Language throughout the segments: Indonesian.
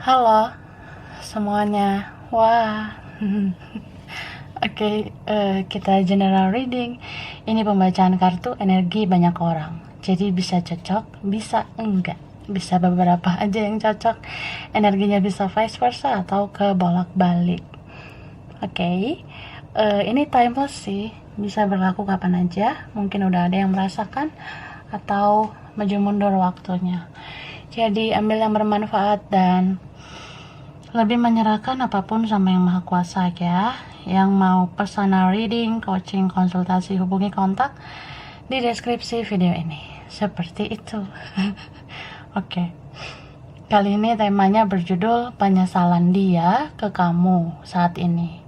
Halo semuanya. Wah. Oke, kita general reading. Ini pembacaan kartu energi banyak orang. Jadi bisa cocok, bisa enggak. Bisa beberapa aja yang cocok. Energinya bisa vice versa atau ke bolak-balik. Oke. Ini timeless sih. Bisa berlaku kapan aja. Mungkin udah ada yang merasakan atau maju mundur waktunya. Jadi ambil yang bermanfaat dan lebih menyerahkan apapun sama yang maha kuasa ya. Yang mau personal reading, coaching, konsultasi, hubungi kontak di deskripsi video ini. Seperti itu. Oke. Kali ini temanya berjudul penyesalan dia ke kamu saat ini.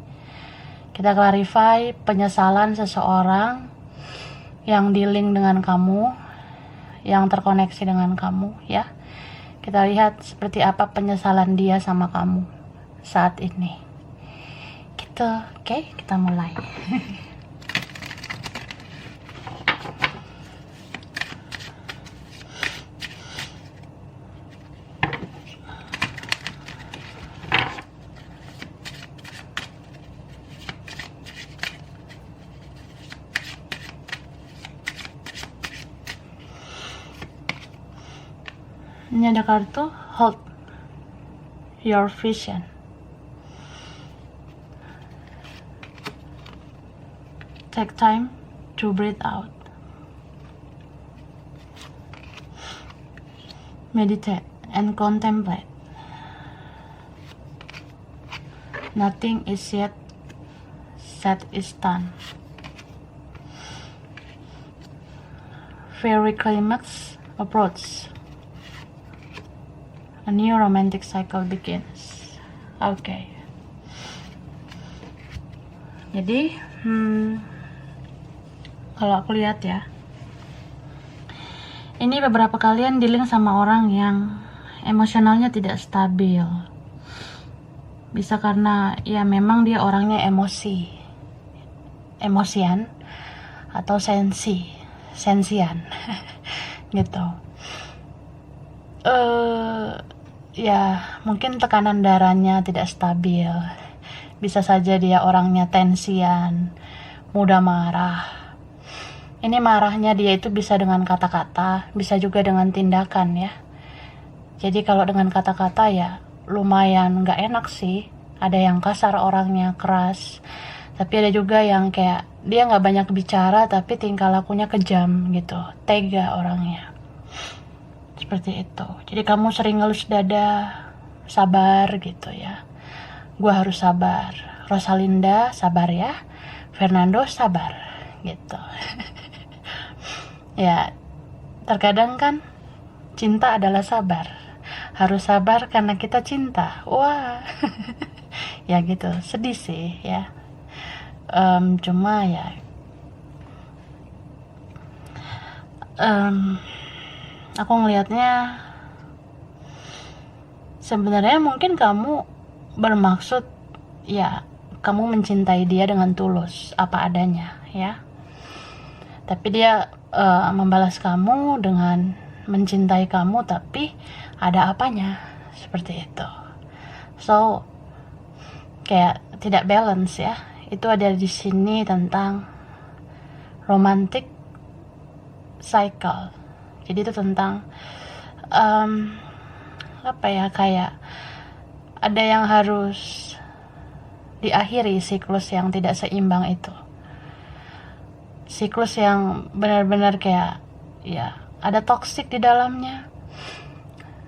Kita clarify penyesalan seseorang yang di-link dengan kamu, yang terkoneksi dengan kamu ya. Kita lihat seperti apa penyesalan dia sama kamu saat ini. Gitu, oke, kita mulai. Ini ada kartu hold your vision. Take time to breathe out. Meditate and contemplate. Nothing is yet set is done. Fairy climax approach. A new romantic cycle begins. Oke. Jadi, kalau aku lihat ya, ini beberapa kalian dealing sama orang yang emosionalnya tidak stabil. Bisa karena ya memang dia orangnya emosian atau sensian gitu. Ya mungkin tekanan darahnya tidak stabil. Bisa saja dia orangnya tensian, mudah marah. Ini marahnya dia itu bisa dengan kata-kata, bisa juga dengan tindakan ya. Jadi kalau dengan kata-kata ya lumayan gak enak sih. Ada yang kasar orangnya, keras. Tapi ada juga yang kayak dia gak banyak bicara tapi tingkah lakunya kejam gitu, tega orangnya. Seperti itu. Jadi kamu sering ngelus dada, sabar gitu ya. Gua harus sabar. Rosalinda sabar ya. Fernando sabar gitu. Ya, terkadang kan cinta adalah sabar. Harus sabar karena kita cinta. Wah. Ya gitu, sedih sih ya. Cuma ya aku ngelihatnya sebenarnya mungkin kamu bermaksud ya kamu mencintai dia dengan tulus apa adanya ya, tapi dia membalas kamu dengan mencintai kamu tapi ada apanya seperti itu. So kayak tidak balance ya. Itu ada di sini tentang romantic cycle. Jadi itu tentang apa ya, kayak ada yang harus diakhiri siklus yang tidak seimbang itu. Siklus yang benar-benar kayak ya ada toksik di dalamnya.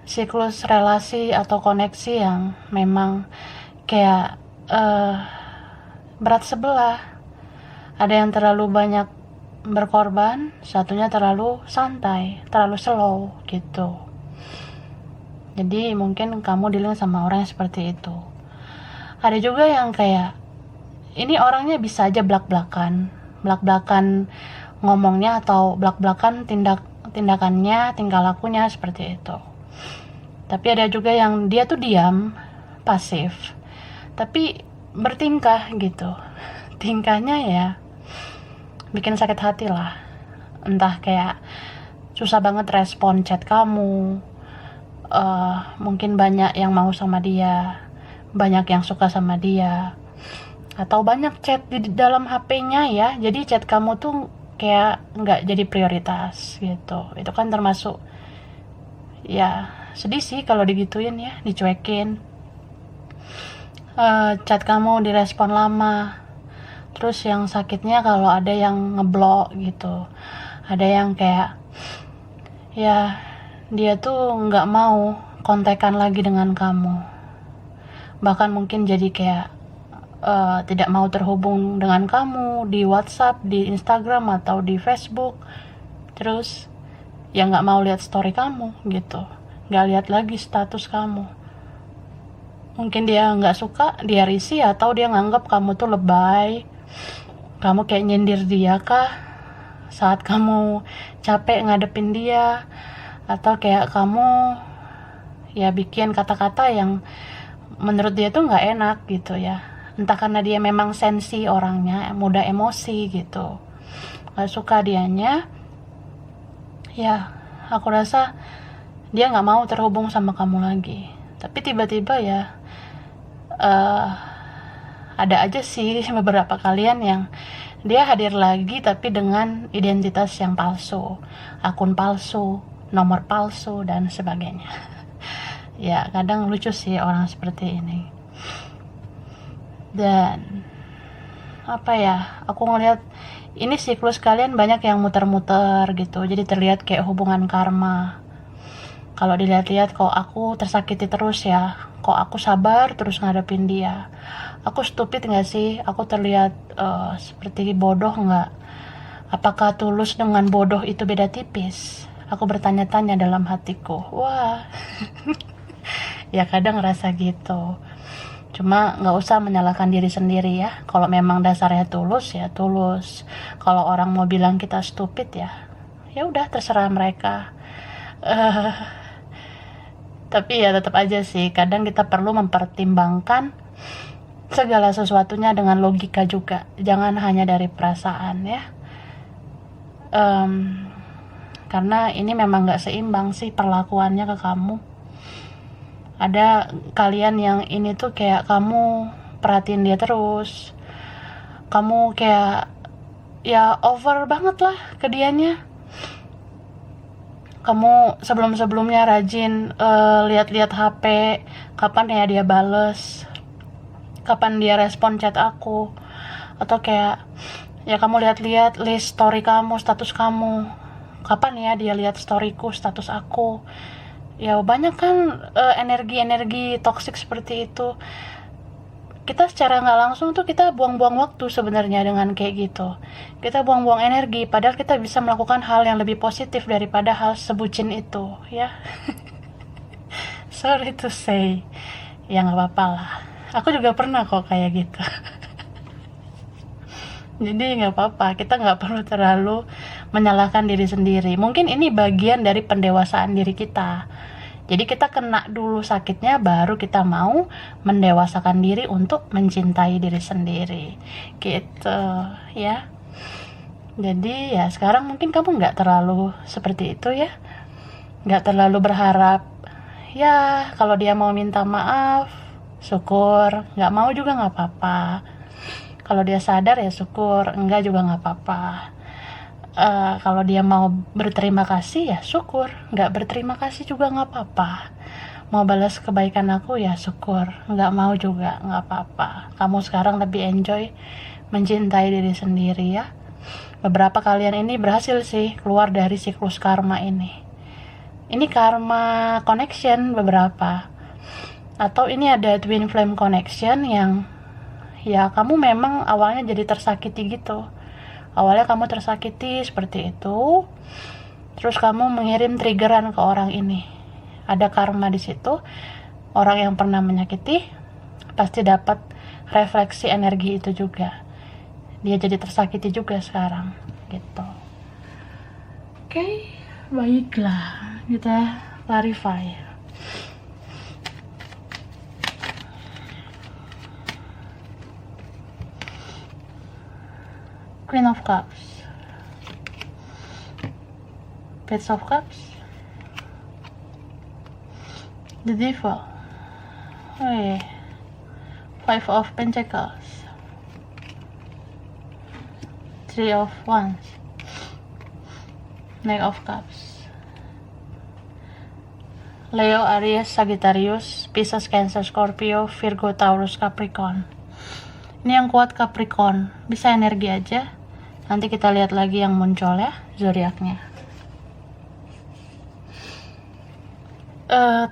Siklus relasi atau koneksi yang memang kayak berat sebelah. Ada yang terlalu banyak berkorban, satunya terlalu santai, terlalu slow gitu. Jadi mungkin kamu dealing sama orang yang seperti itu. Ada juga yang kayak ini orangnya bisa aja belak-belakan ngomongnya atau belak-belakan tindakannya, tingkah lakunya seperti itu. Tapi ada juga yang dia tuh diam, pasif, tapi bertingkah gitu. Tingkahnya ya bikin sakit hati lah. Entah kayak susah banget respon chat kamu, mungkin banyak yang mau sama dia, banyak yang suka sama dia, atau banyak chat di dalam HP-nya ya, jadi chat kamu tuh kayak nggak jadi prioritas gitu. Itu kan termasuk, ya sedih sih kalau digituin ya, dicuekin. Chat kamu direspon lama, terus yang sakitnya kalau ada yang ngeblok gitu, ada yang kayak ya dia tuh nggak mau kontekan lagi dengan kamu, bahkan mungkin jadi kayak tidak mau terhubung dengan kamu di WhatsApp, di Instagram atau di Facebook, terus ya nggak mau lihat story kamu gitu, nggak lihat lagi status kamu. Mungkin dia nggak suka, dia risih, atau dia nganggap kamu tuh lebay, kamu kayak nyindir dia kah saat kamu capek ngadepin dia, atau kayak kamu ya bikin kata-kata yang menurut dia tuh nggak enak gitu ya, entah karena dia memang sensi orangnya, mudah emosi gitu, nggak suka dianya, ya aku rasa dia nggak mau terhubung sama kamu lagi. Tapi tiba-tiba ya ada aja sih beberapa kalian yang dia hadir lagi tapi dengan identitas yang palsu, akun palsu, nomor palsu, dan sebagainya. Ya kadang lucu sih orang seperti ini. Dan apa ya, aku ngeliat ini siklus kalian banyak yang muter-muter gitu, jadi terlihat kayak hubungan karma. Kalau dilihat-lihat, kok aku tersakiti terus ya, kok aku sabar terus ngadepin dia, aku stupid gak sih, aku terlihat seperti bodoh gak, apakah tulus dengan bodoh itu beda tipis, aku bertanya-tanya dalam hatiku. Wah ya kadang ngerasa gitu. Cuma nggak usah menyalahkan diri sendiri ya. Kalau memang dasarnya tulus ya tulus. Kalau orang mau bilang kita stupid ya udah terserah mereka. Tapi ya tetap aja sih, kadang kita perlu mempertimbangkan segala sesuatunya dengan logika juga. Jangan hanya dari perasaan ya. Karena ini memang nggak seimbang sih perlakuannya ke kamu. Ada kalian yang ini tuh kayak kamu perhatiin dia terus, kamu kayak ya over banget lah ke dianya. Kamu sebelum-sebelumnya rajin lihat-lihat HP, kapan ya dia bales, kapan dia respon chat aku, atau kayak ya kamu lihat-lihat list story kamu, status kamu, kapan ya dia lihat storyku, status aku. Ya banyak kan energi-energi toksik seperti itu. Kita secara nggak langsung tuh kita buang-buang waktu sebenarnya dengan kayak gitu. Kita buang-buang energi, padahal kita bisa melakukan hal yang lebih positif daripada hal sebucin itu ya. Sorry to say, ya nggak apa-apa lah, aku juga pernah kok kayak gitu. Jadi nggak apa-apa, kita nggak perlu terlalu menyalahkan diri sendiri. Mungkin ini bagian dari pendewasaan diri kita. Jadi kita kena dulu sakitnya, baru kita mau mendewasakan diri untuk mencintai diri sendiri gitu ya. Jadi ya sekarang mungkin kamu nggak terlalu seperti itu ya, nggak terlalu berharap. Ya kalau dia mau minta maaf, syukur. Nggak mau juga nggak apa-apa. Kalau dia sadar ya syukur, enggak juga nggak apa-apa. Kalau dia mau berterima kasih ya syukur, nggak berterima kasih juga nggak apa-apa. Mau balas kebaikan aku ya syukur, nggak mau juga nggak apa-apa. Kamu sekarang lebih enjoy mencintai diri sendiri ya. Beberapa kalian ini berhasil sih keluar dari siklus karma ini. Ini karma connection beberapa, atau ini ada twin flame connection yang ya kamu memang awalnya jadi tersakiti gitu. Awalnya kamu tersakiti seperti itu, terus kamu mengirim triggeran ke orang ini. Ada karma di situ. Orang yang pernah menyakiti pasti dapat refleksi energi itu juga. Dia jadi tersakiti juga sekarang gitu. Oke, baiklah, kita clarify. Queen of Cups, Page of Cups, The Devil. Oh yeah. Five of Pentacles. Three of Wands. Knight of Cups. Leo, Aries, Sagittarius, Pisces, Cancer, Scorpio, Virgo, Taurus, Capricorn. Ini yang kuat Capricorn. Bisa energi aja. Nanti kita lihat lagi yang muncul ya, zodiaknya.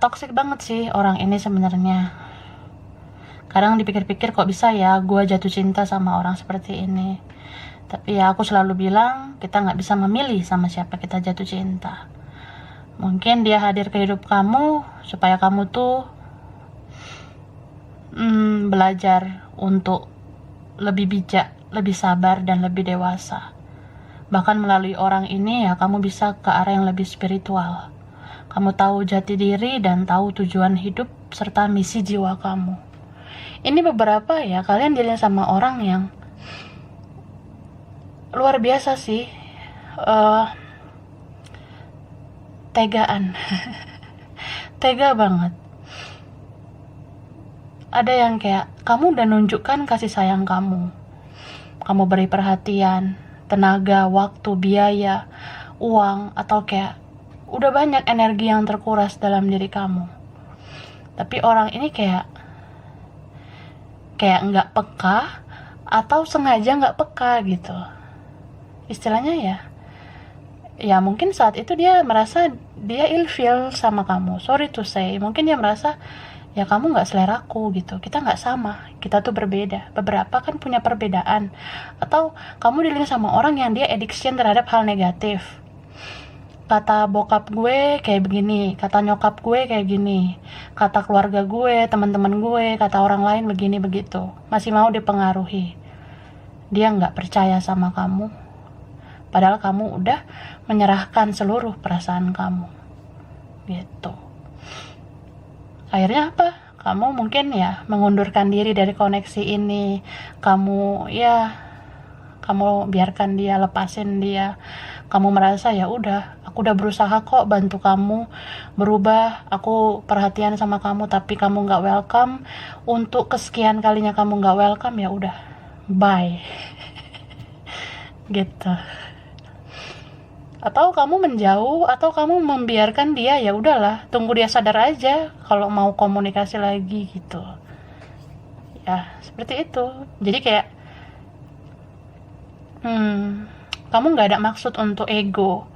Toxic banget sih orang ini sebenarnya. Kadang dipikir-pikir kok bisa ya gue jatuh cinta sama orang seperti ini. Tapi ya aku selalu bilang kita nggak bisa memilih sama siapa kita jatuh cinta. Mungkin dia hadir ke hidup kamu supaya kamu tuh belajar untuk lebih bijak, lebih sabar, dan lebih dewasa. Bahkan melalui orang ini ya kamu bisa ke arah yang lebih spiritual. Kamu tahu jati diri dan tahu tujuan hidup serta misi jiwa kamu. Ini beberapa ya, kalian dealing sama orang yang luar biasa sih. Tegaan. Tega banget. Ada yang kayak, kamu udah nunjukkan kasih sayang kamu. Kamu beri perhatian, tenaga, waktu, biaya, uang, atau kayak udah banyak energi yang terkuras dalam diri kamu. Tapi orang ini kayak nggak peka atau sengaja nggak peka gitu. Istilahnya ya mungkin saat itu dia merasa dia ilfeel sama kamu. Sorry to say, mungkin dia merasa ya kamu nggak seleraku gitu, kita nggak sama, kita tuh berbeda. Beberapa kan punya perbedaan. Atau kamu dealing sama orang yang dia addiction terhadap hal negatif. Kata bokap gue kayak begini, kata nyokap gue kayak gini, kata keluarga gue, teman-teman gue, kata orang lain begini begitu. Masih mau dipengaruhi. Dia nggak percaya sama kamu. Padahal kamu udah menyerahkan seluruh perasaan kamu. Gitu. Akhirnya apa? Kamu mungkin ya mengundurkan diri dari koneksi ini. Kamu biarkan dia, lepasin dia. Kamu merasa ya udah, aku udah berusaha kok bantu kamu berubah, aku perhatian sama kamu, tapi kamu nggak welcome. Untuk kesekian kalinya kamu nggak welcome, ya udah, bye. Gitu. Atau kamu menjauh, atau kamu membiarkan dia, ya udahlah, tunggu dia sadar aja kalau mau komunikasi lagi gitu. Ya seperti itu. Jadi kayak kamu nggak ada maksud untuk ego,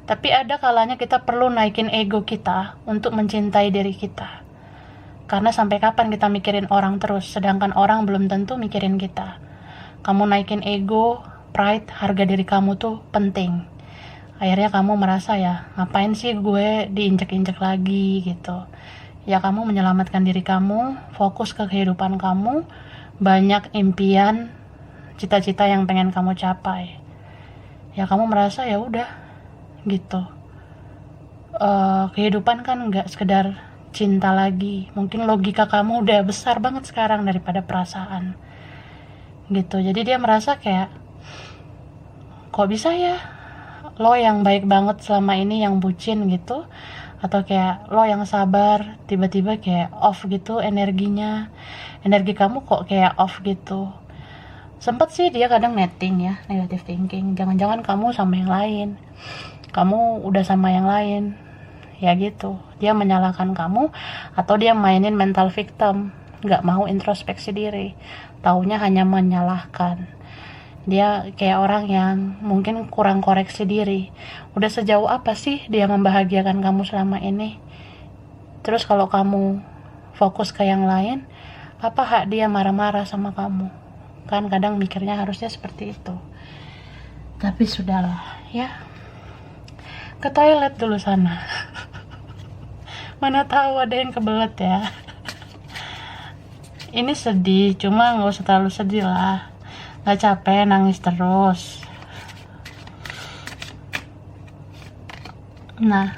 tapi ada kalanya kita perlu naikin ego kita untuk mencintai diri kita. Karena sampai kapan kita mikirin orang terus, sedangkan orang belum tentu mikirin kita. Kamu naikin ego, pride, harga diri kamu tuh penting. Akhirnya kamu merasa ya, ngapain sih gue diinjek-injek lagi gitu. Ya kamu menyelamatkan diri kamu, fokus ke kehidupan kamu, banyak impian, cita-cita yang pengen kamu capai. Ya kamu merasa ya udah gitu. Kehidupan kan nggak sekedar cinta lagi. Mungkin logika kamu udah besar banget sekarang daripada perasaan. Gitu. Jadi dia merasa kayak, kok bisa ya lo yang baik banget selama ini yang bucin gitu, atau kayak lo yang sabar tiba-tiba kayak off gitu energinya. Energi kamu kok kayak off gitu. Sempet sih dia kadang netting ya, negative thinking, jangan-jangan kamu sama yang lain, kamu udah sama yang lain, ya gitu. Dia menyalahkan kamu, atau dia mainin mental victim, gak mau introspeksi diri, taunya hanya menyalahkan. Dia kayak orang yang mungkin kurang koreksi diri. Udah sejauh apa sih dia membahagiakan kamu selama ini? Terus kalau kamu fokus ke yang lain, apa hak dia marah-marah sama kamu? Kan kadang mikirnya harusnya seperti itu. Tapi sudahlah ya, ke toilet dulu sana. Mana tahu ada yang kebelet ya. Ini sedih, cuma gak usah terlalu sedih lah. Gak capek nangis terus. Nah,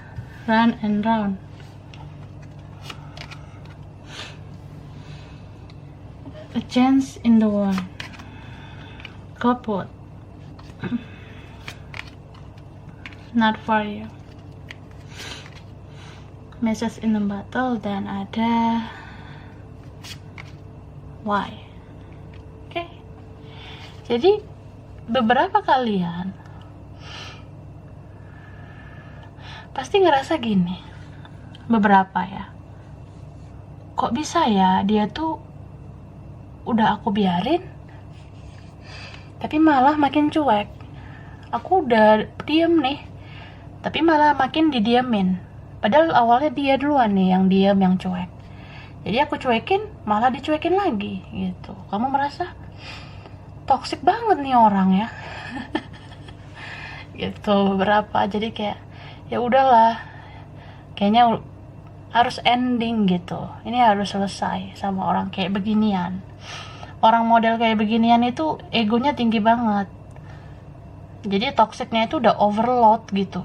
run and round. A chance in the world. Couple. Not for you. message in the bottle, dan ada why. Oke. Jadi beberapa kalian pasti ngerasa gini, beberapa ya, kok bisa ya dia tuh udah aku biarin tapi malah makin cuek. Aku udah diem nih tapi malah makin didiamin, padahal awalnya dia duluan nih yang diem, yang cuek. Jadi aku cuekin malah dicuekin lagi gitu. Kamu merasa toksik banget nih orang ya. Gitu berapa. Jadi kayak ya udahlah, kayaknya harus ending gitu. Ini harus selesai sama orang kayak beginian. Orang model kayak beginian itu egonya tinggi banget. Jadi toksiknya itu udah overload gitu,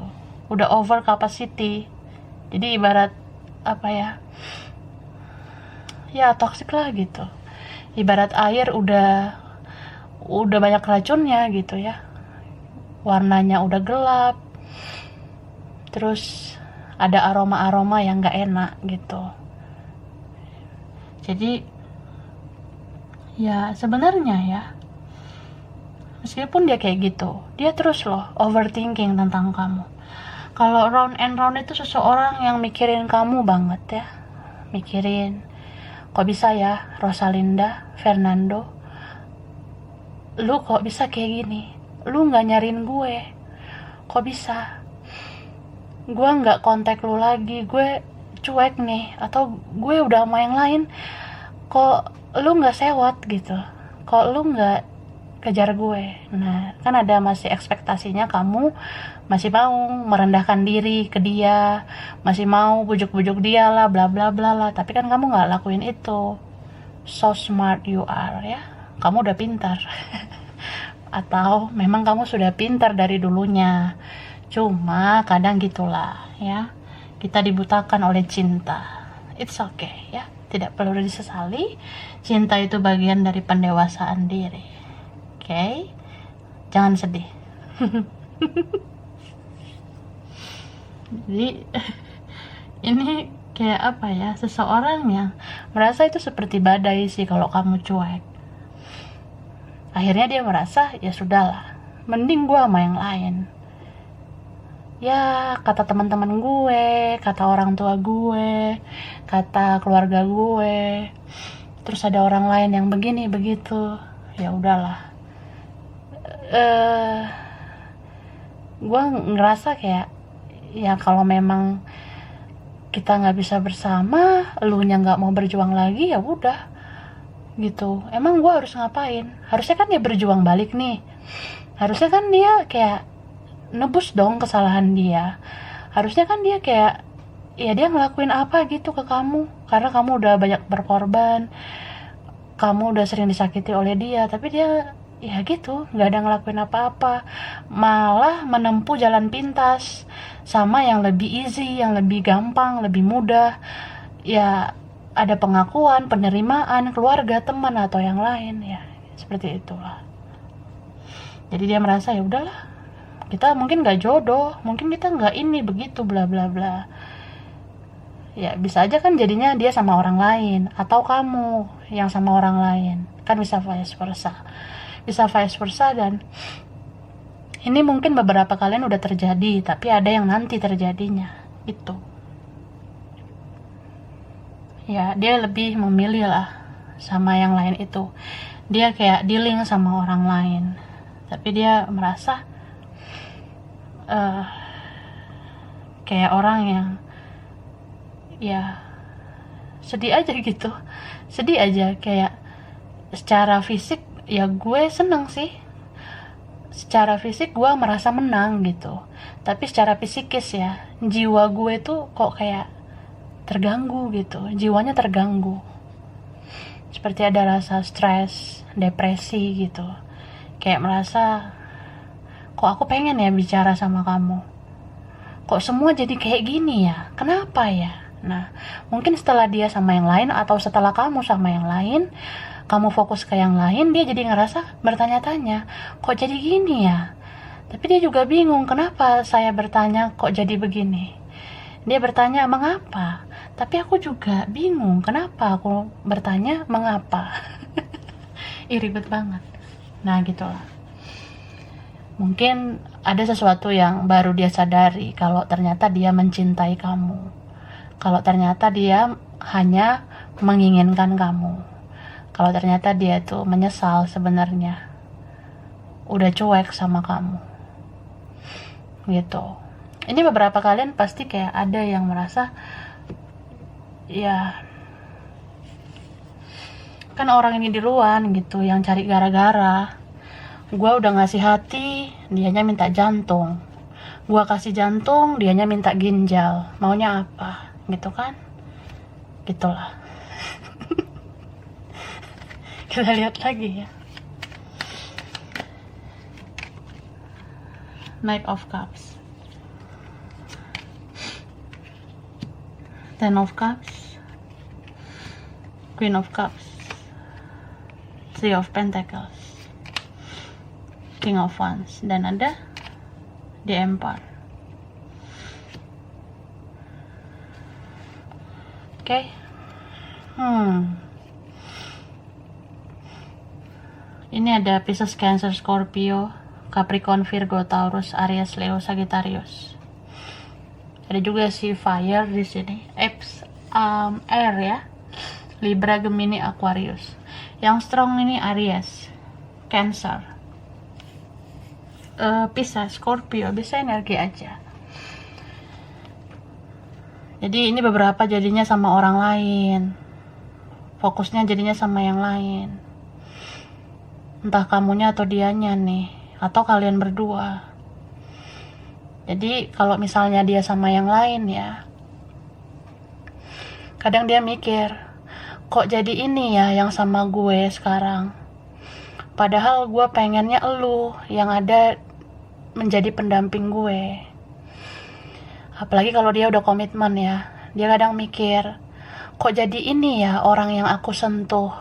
udah over capacity. Jadi ibarat apa ya, ya toksik lah gitu. Ibarat air udah banyak racunnya gitu ya, warnanya udah gelap, terus ada aroma-aroma yang gak enak gitu. Jadi ya sebenarnya ya, meskipun dia kayak gitu, dia terus loh overthinking tentang kamu. Kalau round and round itu seseorang yang mikirin kamu banget ya, mikirin, kok bisa ya Rosalinda, Fernando, lu kok bisa kayak gini, lu gak nyariin gue, kok bisa, gue gak kontak lu lagi, gue cuek nih, atau gue udah sama yang lain, kok lu gak sewot gitu, kok lu gak kejar gue. Nah kan ada masih ekspektasinya kamu masih mau merendahkan diri ke dia, masih mau bujuk-bujuk dia lah, bla bla bla lah. Tapi kan kamu gak lakuin itu. So smart you are ya, kamu udah pintar. Atau memang kamu sudah pintar dari dulunya, cuma kadang gitulah ya, kita dibutakan oleh cinta. It's okay ya, tidak perlu disesali. Cinta itu bagian dari pendewasaan diri. Oke, jangan sedih. Jadi ini kayak apa ya, seseorang yang merasa itu seperti badai sih kalau kamu cuek. Akhirnya dia merasa ya sudahlah, mending gue sama yang lain. Ya kata teman-teman gue, kata orang tua gue, kata keluarga gue, terus ada orang lain yang begini begitu, ya udahlah. Gue ngerasa kayak ya kalau memang kita nggak bisa bersama, elunya nggak mau berjuang lagi, ya udah gitu. Emang gue harus ngapain? Harusnya kan dia berjuang balik nih, harusnya kan dia kayak nebus dong kesalahan dia. Harusnya kan dia kayak ya dia ngelakuin apa gitu ke kamu, karena kamu udah banyak berkorban, kamu udah sering disakiti oleh dia, tapi dia ya gitu, nggak ada ngelakuin apa-apa, malah menempuh jalan pintas sama yang lebih easy, yang lebih gampang, lebih mudah. Ya ada pengakuan, penerimaan, keluarga, teman atau yang lain, ya seperti itulah. Jadi dia merasa ya udahlah, kita mungkin nggak jodoh, mungkin kita nggak ini begitu bla bla bla. Ya bisa aja kan jadinya dia sama orang lain, atau kamu yang sama orang lain, kan bisa vice versa. Bisa vice versa, dan ini mungkin beberapa kalian udah terjadi, tapi ada yang nanti terjadinya itu. Ya dia lebih memilih lah sama yang lain itu. Dia kayak dealing sama orang lain, tapi dia merasa kayak orang yang ya sedih aja gitu, sedih aja. Kayak secara fisik ya gue seneng sih, secara fisik gue merasa menang gitu, tapi secara psikis ya, jiwa gue tuh kok kayak terganggu gitu, jiwanya terganggu, seperti ada rasa stres, depresi gitu. Kayak merasa kok aku pengen ya bicara sama kamu, kok semua jadi kayak gini ya, kenapa ya. Nah mungkin setelah dia sama yang lain, atau setelah kamu sama yang lain, kamu fokus ke yang lain, dia jadi ngerasa bertanya-tanya, kok jadi gini ya. Tapi dia juga bingung, kenapa saya bertanya kok jadi begini. Dia bertanya mengapa, tapi aku juga bingung kenapa aku bertanya mengapa. Ih, ribet banget. Nah gitulah, mungkin ada sesuatu yang baru dia sadari, kalau ternyata dia mencintai kamu, kalau ternyata dia hanya menginginkan kamu, kalau ternyata dia tuh menyesal sebenarnya udah cuek sama kamu gitu. Ini beberapa kalian pasti kayak ada yang merasa, ya kan orang ini duluan gitu yang cari gara-gara. Gua udah ngasih hati, dianya minta jantung. Gua kasih jantung, dianya minta ginjal. Maunya apa? Gitu kan? Gitulah. Kita lihat lagi ya. Knight of Cups, Ten of Cups, Queen of Cups, Three of Pentacles, King of Wands, dan ada The Emperor. Oke. Ini ada Pisces, Cancer, Scorpio, Capricorn, Virgo, Taurus, Aries, Leo, Sagittarius. Ada juga si Fire di sini, Air ya, Libra, Gemini, Aquarius. Yang strong ini Aries, Cancer, Pisces, Scorpio, bisa energi aja. Jadi ini beberapa jadinya sama orang lain, fokusnya jadinya sama yang lain, entah kamunya atau dianya nih, atau kalian berdua. Jadi kalau misalnya dia sama yang lain ya, kadang dia mikir, kok jadi ini ya yang sama gue sekarang, padahal gue pengennya elu yang ada menjadi pendamping gue. Apalagi kalau dia udah komitmen ya, dia kadang mikir, kok jadi ini ya orang yang aku sentuh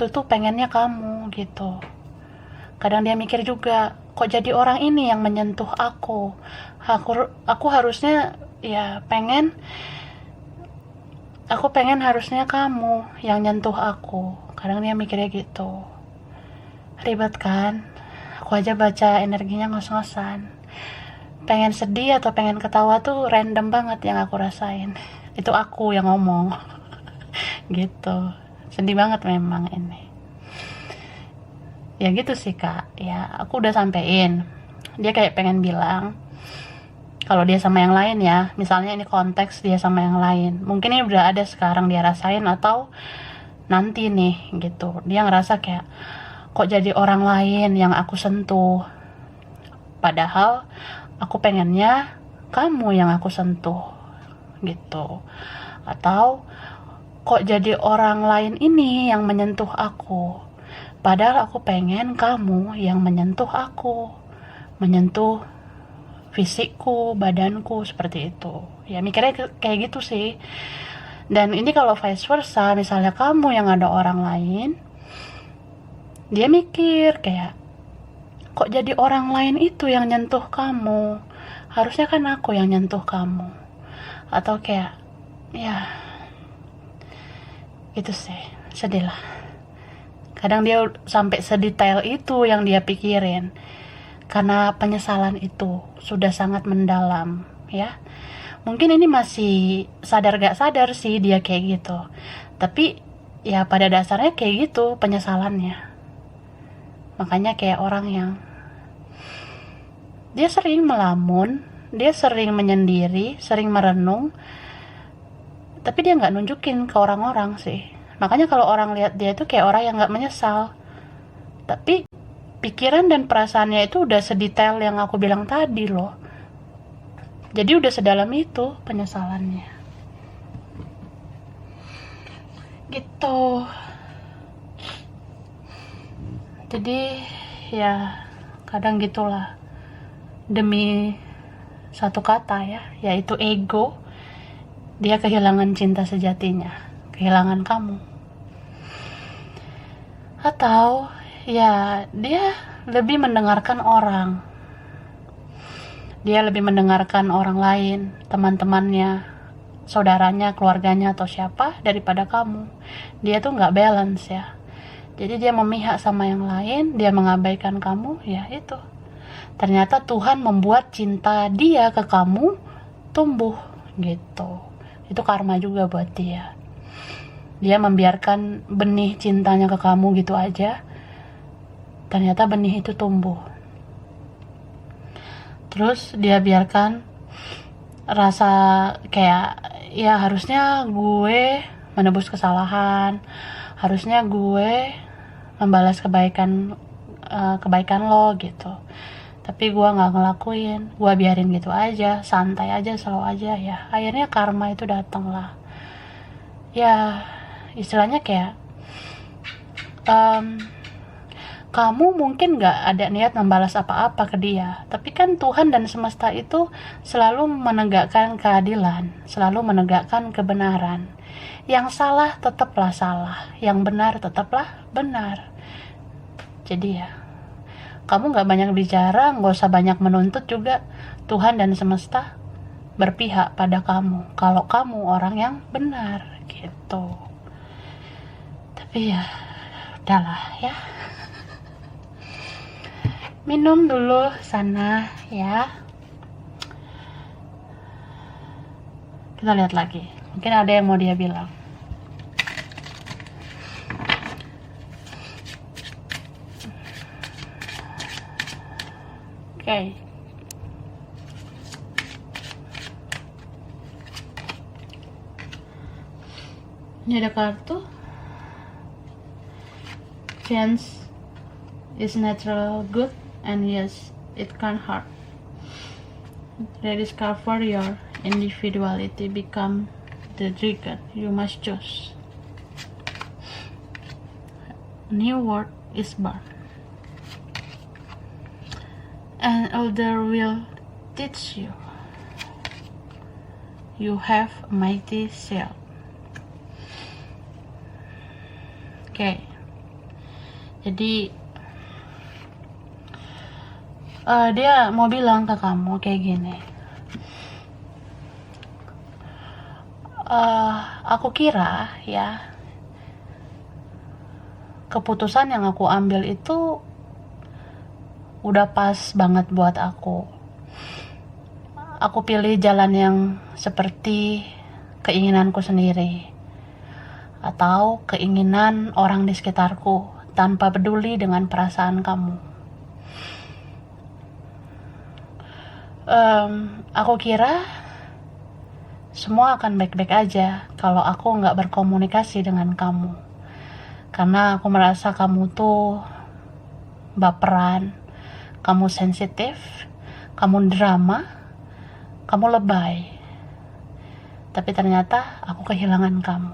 tuh pengennya kamu gitu. Kadang dia mikir juga, kok jadi orang ini yang menyentuh aku harusnya ya pengen harusnya kamu yang nyentuh aku. Kadang dia mikirnya gitu. Ribet kan? Aku aja baca energinya ngos-ngosan. Pengen sedih atau pengen ketawa tuh random banget yang aku rasain. Itu aku yang ngomong. Gitu. Sedih banget memang ini. Ya gitu sih kak, ya aku udah sampein. Dia kayak pengen bilang kalau dia sama yang lain ya, misalnya ini konteks dia sama yang lain, mungkin ini udah ada sekarang dia rasain atau nanti nih gitu. Dia ngerasa kayak, kok jadi orang lain yang aku sentuh, padahal aku pengennya kamu yang aku sentuh gitu. Atau kok jadi orang lain ini yang menyentuh aku, padahal aku pengen kamu yang menyentuh aku, menyentuh fisikku, badanku, seperti itu. Ya mikirnya kayak gitu sih. Dan ini kalau vice versa, misalnya kamu yang ada orang lain, dia mikir kayak, kok jadi orang lain itu yang nyentuh kamu, harusnya kan aku yang nyentuh kamu. Atau kayak, ya itu sih, sedih lah. Kadang dia sampai sedetail itu yang dia pikirin, karena penyesalan itu sudah sangat mendalam ya. Mungkin ini masih sadar gak sadar sih dia kayak gitu, tapi ya pada dasarnya kayak gitu penyesalannya. Makanya kayak orang yang dia sering melamun, dia sering menyendiri, sering merenung, tapi dia gak nunjukin ke orang-orang sih. Makanya kalau orang lihat dia itu kayak orang yang gak menyesal, tapi pikiran dan perasaannya itu udah sedetail yang aku bilang tadi loh. Jadi udah sedalam itu penyesalannya. Gitu. Jadi ya kadang gitulah. Demi satu kata ya, yaitu ego, dia kehilangan cinta sejatinya, kehilangan kamu. Atau ya dia lebih mendengarkan orang, Dia lebih mendengarkan orang lain, teman-temannya, saudaranya, keluarganya, atau siapa daripada kamu. Dia tuh nggak balance ya. Jadi dia memihak sama yang lain, dia mengabaikan kamu, ya itu. Ternyata Tuhan membuat cinta dia ke kamu tumbuh gitu. Itu karma juga buat dia. Dia membiarkan benih cintanya ke kamu gitu aja. Ternyata benih itu tumbuh. Terus dia biarkan rasa kayak, ya harusnya gue menebus kesalahan, harusnya gue membalas kebaikan lo gitu. Tapi gue nggak ngelakuin, gue biarin gitu aja, santai aja, slow aja ya. Akhirnya karma itu datang lah. Ya istilahnya kayak kamu mungkin gak ada niat membalas apa-apa ke dia, tapi kan Tuhan dan semesta itu selalu menegakkan keadilan, selalu menegakkan kebenaran. Yang salah tetaplah salah, yang benar tetaplah benar. Jadi ya, kamu gak banyak bicara, gak usah banyak menuntut juga. Tuhan dan semesta berpihak pada kamu, kalau kamu orang yang benar gitu. Tapi ya udahlah ya, minum dulu sana ya. Kita lihat lagi, mungkin ada yang mau dia bilang. Oke. Ini ada kartu. Chance is natural good, and yes, it can hurt. Rediscover your individuality, become the dragon you must choose. New world is born. An elder will teach you. You have a mighty shield. Oke. Jadi dia mau bilang ke kamu kayak gini. Aku kira ya, keputusan yang aku ambil itu udah pas banget buat aku. Aku pilih jalan yang seperti keinginanku sendiri, atau keinginan orang di sekitarku, tanpa peduli dengan perasaan kamu. Aku kira semua akan baik-baik aja kalau aku nggak berkomunikasi dengan kamu, karena aku merasa kamu tuh baperan, kamu sensitif, kamu drama, kamu lebay. Tapi ternyata aku kehilangan kamu.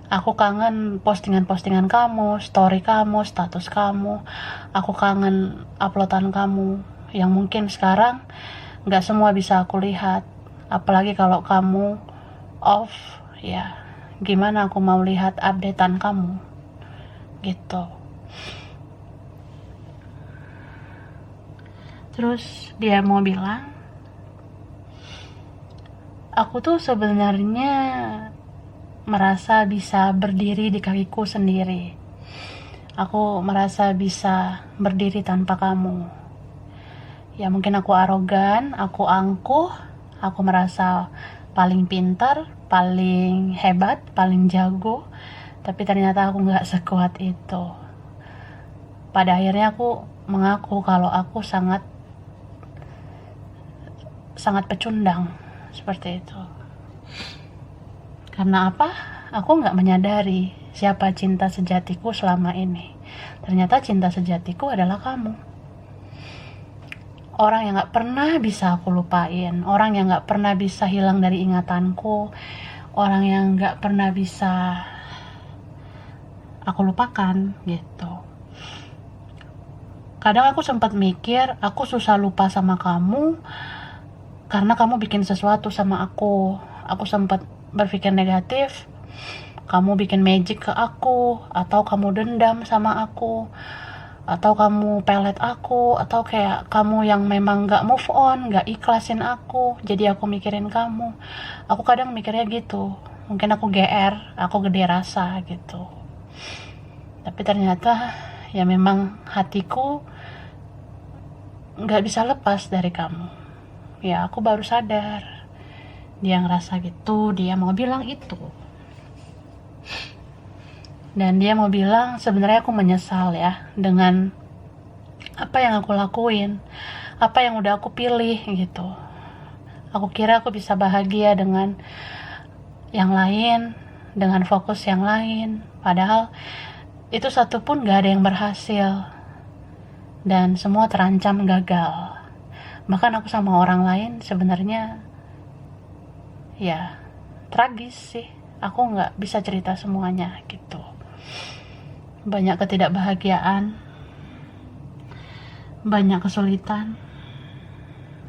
Aku kangen postingan-postingan kamu, story kamu, status kamu. Aku kangen uploadan kamu yang mungkin sekarang gak semua bisa aku lihat. Apalagi kalau kamu off, ya gimana aku mau lihat updatean kamu gitu. Terus dia mau bilang, aku tuh sebenarnya merasa bisa berdiri di kakiku sendiri. Aku merasa bisa berdiri tanpa kamu. Ya mungkin aku arogan, aku angkuh, aku merasa paling pintar, paling hebat, paling jago. Tapi ternyata aku gak sekuat itu. Pada akhirnya aku mengaku kalau aku sangat pecundang seperti itu. Karena apa? Aku gak menyadari siapa cinta sejatiku selama ini. Ternyata cinta sejatiku adalah kamu. Orang yang gak pernah bisa aku lupain, orang yang gak pernah bisa hilang dari ingatanku, orang yang gak pernah bisa aku lupakan gitu. Kadang aku sempat mikir aku susah lupa sama kamu karena kamu bikin sesuatu sama aku. Aku sempat berpikir negatif, kamu bikin magic ke aku, atau kamu dendam sama aku, atau kamu pelet aku, atau kayak kamu yang memang gak move on, gak ikhlasin aku, jadi aku mikirin kamu. Aku kadang mikirnya gitu, mungkin aku GR, aku gede rasa gitu. Tapi ternyata ya memang hatiku gak bisa lepas dari kamu. Ya aku baru sadar dia ngerasa gitu, dia mau bilang itu. Dan dia mau bilang sebenarnya aku menyesal ya dengan apa yang aku lakuin, apa yang udah aku pilih gitu. Aku kira aku bisa bahagia dengan yang lain, dengan fokus yang lain, padahal itu satu pun gak ada yang berhasil dan semua terancam gagal. Bahkan aku sama orang lain sebenarnya ya tragis sih, aku gak bisa cerita semuanya gitu. Banyak ketidakbahagiaan, banyak kesulitan,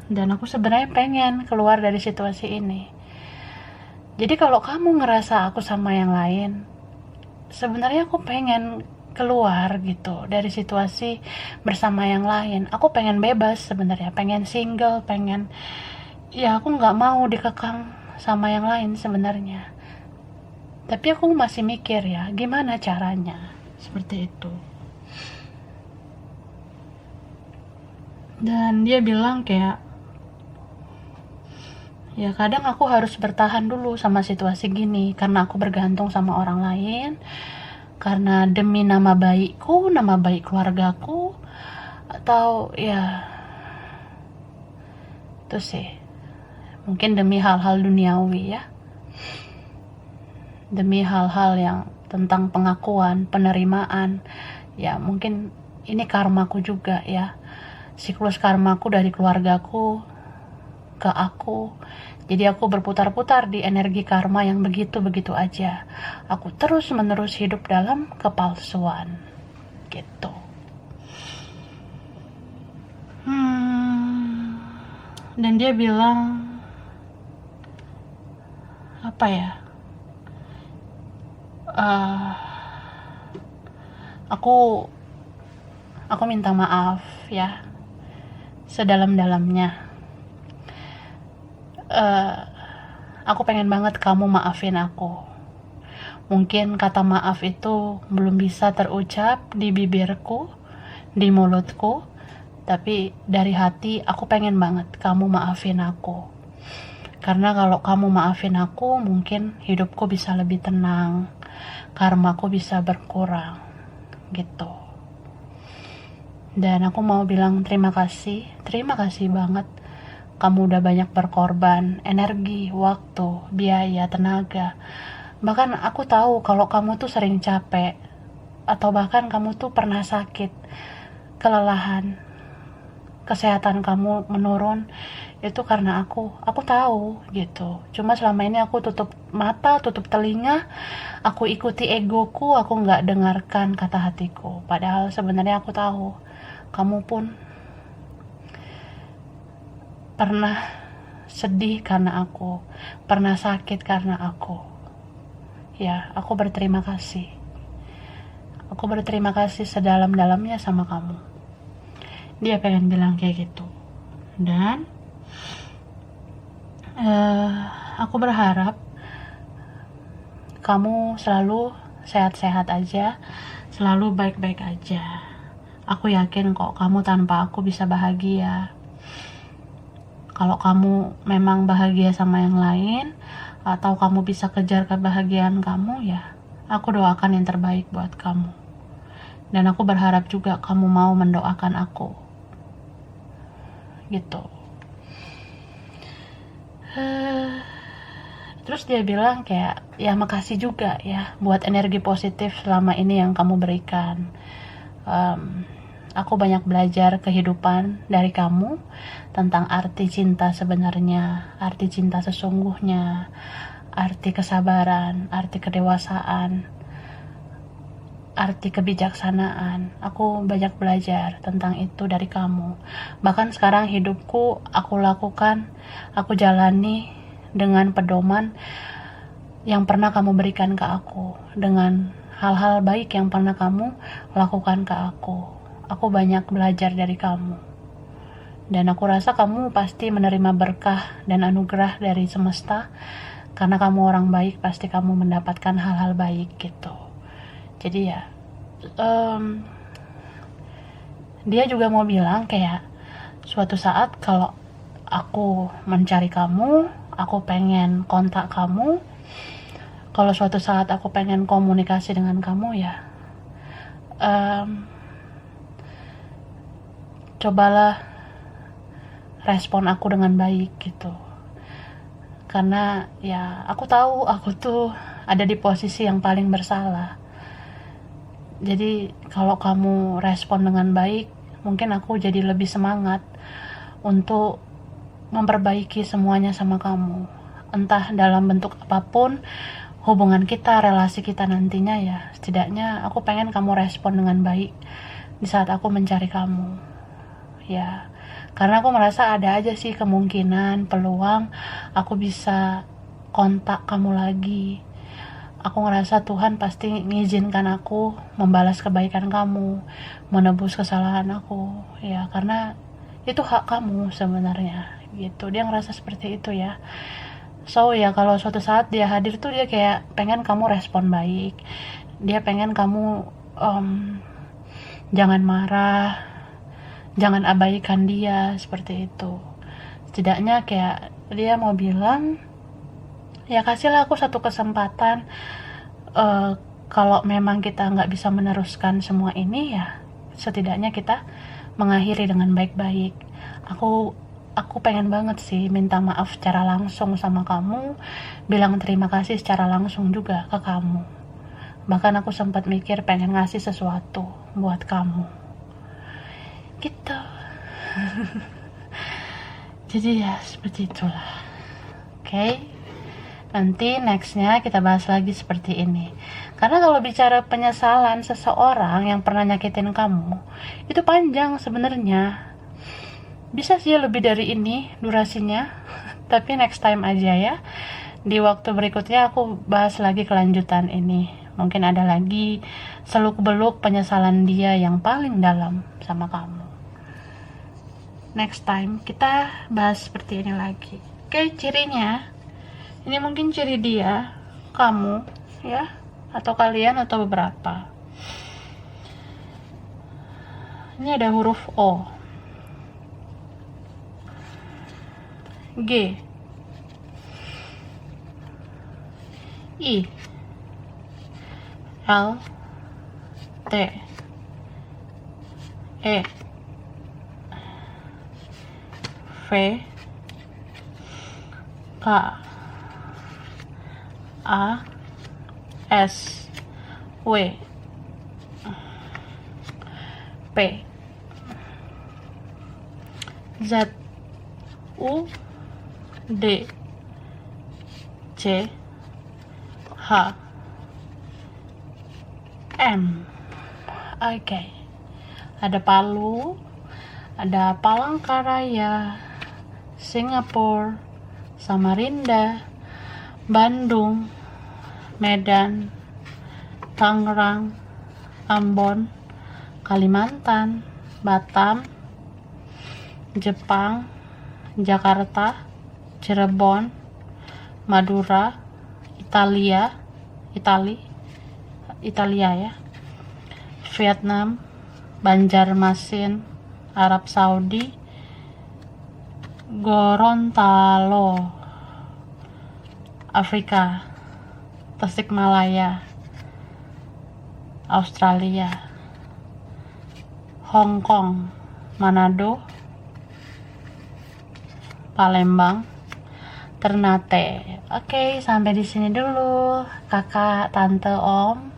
dan aku sebenarnya pengen keluar dari situasi ini. Jadi kalau kamu ngerasa aku sama yang lain, sebenarnya aku pengen keluar gitu dari situasi bersama yang lain. Aku pengen bebas sebenarnya, pengen single, pengen ya aku nggak mau dikekang sama yang lain sebenarnya. Tapi aku masih mikir ya, gimana caranya seperti itu. Dan dia bilang kayak ya kadang aku harus bertahan dulu sama situasi gini karena aku bergantung sama orang lain, karena demi nama baikku, nama baik keluargaku, atau ya itu sih mungkin demi hal-hal duniawi ya, demi hal-hal yang tentang pengakuan, penerimaan. Ya mungkin ini karmaku juga ya, siklus karmaku dari keluargaku ke aku. Jadi aku berputar-putar di energi karma yang begitu-begitu aja. Aku terus-menerus hidup dalam kepalsuan gitu. Dan dia bilang apa ya, aku minta maaf ya sedalam-dalamnya. Aku pengen banget kamu maafin aku. Mungkin kata maaf itu belum bisa terucap di bibirku, di mulutku, tapi dari hati aku pengen banget kamu maafin aku. Karena kalau kamu maafin aku, mungkin hidupku bisa lebih tenang, karmaku bisa berkurang gitu. Dan aku mau bilang terima kasih banget. Kamu udah banyak berkorban, energi, waktu, biaya, tenaga. Bahkan aku tahu kalau kamu tuh sering capek, atau bahkan kamu tuh pernah sakit, kelelahan, kesehatan kamu menurun. Itu karena aku tahu gitu. Cuma selama ini aku tutup mata, tutup telinga, aku ikuti egoku, aku gak dengarkan kata hatiku. Padahal sebenarnya aku tahu kamu pun pernah sedih karena aku, pernah sakit karena aku. Ya, aku berterima kasih. Aku berterima kasih sedalam-dalamnya sama kamu. Dia pengen bilang kayak gitu. Dan aku berharap kamu selalu sehat-sehat aja, selalu baik-baik aja. Aku yakin kok kamu tanpa aku bisa bahagia. Kalau kamu memang bahagia sama yang lain, atau kamu bisa kejar kebahagiaan kamu, ya aku doakan yang terbaik buat kamu. Dan aku berharap juga kamu mau mendoakan aku gitu. Terus dia bilang kayak ya makasih juga ya buat energi positif selama ini yang kamu berikan. Aku banyak belajar kehidupan dari kamu tentang arti cinta sebenarnya, arti cinta sesungguhnya, arti kesabaran, arti kedewasaan, arti kebijaksanaan. Aku banyak belajar tentang itu dari kamu. Bahkan sekarang hidupku aku lakukan, aku jalani dengan pedoman yang pernah kamu berikan ke aku, dengan hal-hal baik yang pernah kamu lakukan ke aku. aku banyak belajar dari kamu. Dan aku rasa kamu pasti menerima berkah dan anugerah dari semesta, karena kamu orang baik, pasti kamu mendapatkan hal-hal baik gitu. Jadi ya, dia juga mau bilang kayak suatu saat kalau aku mencari kamu, aku pengen kontak kamu, kalau suatu saat aku pengen komunikasi dengan kamu ya, cobalah respon aku dengan baik gitu. Karena ya aku tahu aku tuh ada di posisi yang paling bersalah. Jadi kalau kamu respon dengan baik, mungkin aku jadi lebih semangat untuk memperbaiki semuanya sama kamu. Entah dalam bentuk apapun hubungan kita, relasi kita nantinya ya, setidaknya aku pengen kamu respon dengan baik di saat aku mencari kamu. Ya, karena aku merasa ada aja sih kemungkinan, peluang aku bisa kontak kamu lagi. Aku ngerasa Tuhan pasti mengizinkan aku membalas kebaikan kamu, menebus kesalahan aku. Ya, karena itu hak kamu sebenarnya gitu. Dia ngerasa seperti itu ya. So ya, kalau suatu saat dia hadir tuh dia kayak pengen kamu respon baik. Dia pengen kamu jangan marah, jangan abaikan dia, seperti itu. Setidaknya kayak dia mau bilang, ya kasihlah aku satu kesempatan. Kalau memang kita nggak bisa meneruskan semua ini ya, setidaknya kita mengakhiri dengan baik-baik. Aku pengen banget sih minta maaf secara langsung sama kamu, bilang terima kasih secara langsung juga ke kamu. Bahkan aku sempat mikir pengen ngasih sesuatu buat kamu gitu. Jadi ya seperti itulah. Oke, nanti nextnya kita bahas lagi seperti ini. Karena kalau bicara penyesalan seseorang yang pernah nyakitin kamu, itu panjang sebenarnya. Bisa sih lebih dari ini durasinya, tapi next time aja ya. Di waktu berikutnya aku bahas lagi kelanjutan ini. Mungkin ada lagi seluk-beluk penyesalan dia yang paling dalam sama kamu. Next time kita bahas seperti ini lagi. Oke, cirinya ini mungkin ciri dia, kamu ya, atau kalian atau beberapa. Ini ada huruf O, G, I, L, T, E, V, K, A, S, W, P, Z, U, D, C, H, M. Oke. Ada Palu, ada Palangkaraya, Singapura, Samarinda, Bandung, Medan, Tangerang, Ambon, Kalimantan, Batam, Jepang, Jakarta, Cirebon, Madura, Italia ya, Vietnam, Banjarmasin, Arab Saudi, Gorontalo, Afrika, Tasikmalaya, Australia, Hong Kong, Manado, Palembang, Ternate. Oke, sampai di sini dulu, kakak, tante, om.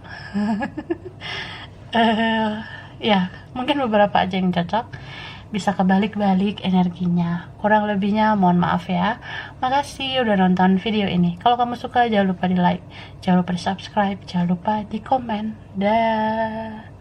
Ya, mungkin beberapa aja yang cocok. Bisa kebalik-balik energinya. Kurang lebihnya mohon maaf ya. Makasih udah nonton video ini. Kalau kamu suka jangan lupa di like, jangan lupa di subscribe, jangan lupa di komen. Dah.